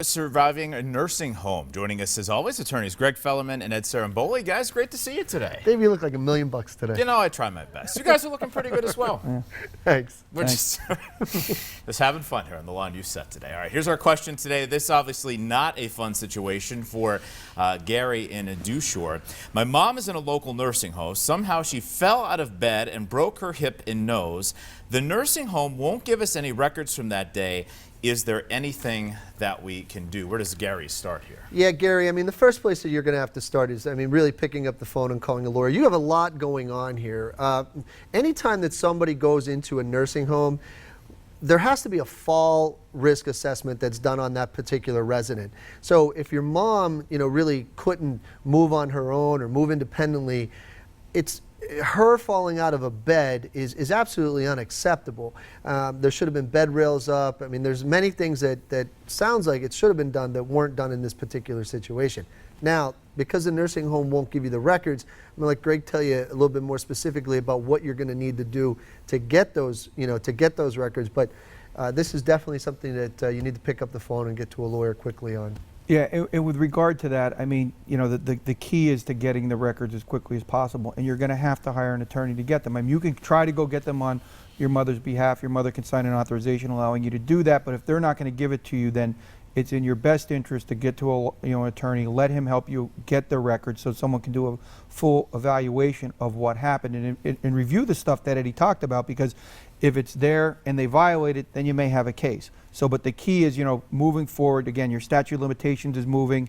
Surviving a nursing home. Joining us as always, attorneys Greg Fellerman and Ed Saramboli. Guys, great to see you today. Dave, you look like $1 million today. You know, I try my best. You guys are looking pretty good as well. Yeah. Thanks. We're just having fun here on the lawn you set today. All right, here's our question today. This is obviously not a fun situation for Gary in Dewshore. My mom is in a local nursing home. Somehow she fell out of bed and broke her hip and nose. The nursing home won't give us any records from that day. Is there anything that we can do? Where does Gary start here? Yeah, Gary, I mean, the first place that you're going to have to start is, really picking up the phone and calling a lawyer. You have a lot going on here. Anytime that somebody goes into a nursing home, there has to be a fall risk assessment that's done on that particular resident. So if your mom, really couldn't move on her own or move independently, her falling out of a bed is absolutely unacceptable. There should have been bed rails up. I mean, there's many things that sounds like it should have been done that weren't done in this particular situation. Now, because the nursing home won't give you the records, I'm going to let Greg tell you a little bit more specifically about what you're going to need to do to get those, those records. But this is definitely something that you need to pick up the phone and get to a lawyer quickly on. Yeah, and with regard to that, I mean, the key is to getting the records as quickly as possible, and you're going to have to hire an attorney to get them. I mean, you can try to go get them on your mother's behalf. Your mother can sign an authorization allowing you to do that, but if they're not going to give it to you, then it's in your best interest to get to an attorney, let him help you get the records so someone can do a full evaluation of what happened and review the stuff that Eddie talked about, because if it's there and they violate it, then you may have a case. So, but the key is, moving forward, again, your statute of limitations is moving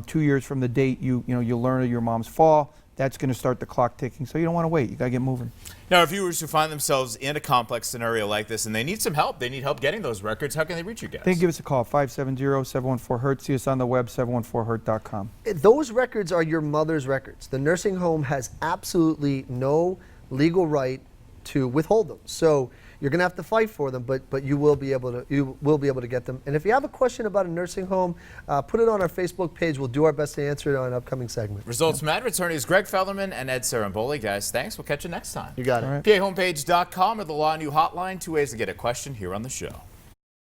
2 years from the date you learn of your mom's fall. That's going to start the clock ticking, so you don't want to wait. You got to get moving. Now, viewers who find themselves in a complex scenario like this and they need some help, they need help getting those records, how can they reach you guys? They can give us a call, 570-714-HURT. See us on the web, 714hurt.com. Those records are your mother's records. The nursing home has absolutely no legal right to withhold them. So you're going to have to fight for them, but you will be able to get them. And if you have a question about a nursing home, put it on our Facebook page. We'll do our best to answer it on an upcoming segment. Results Matter. Attorneys Greg Fellerman and Ed Saramboli. Guys, thanks. We'll catch you next time. You got it. PAHomepage.com or the Law New Hotline. 2 ways to get a question here on the show.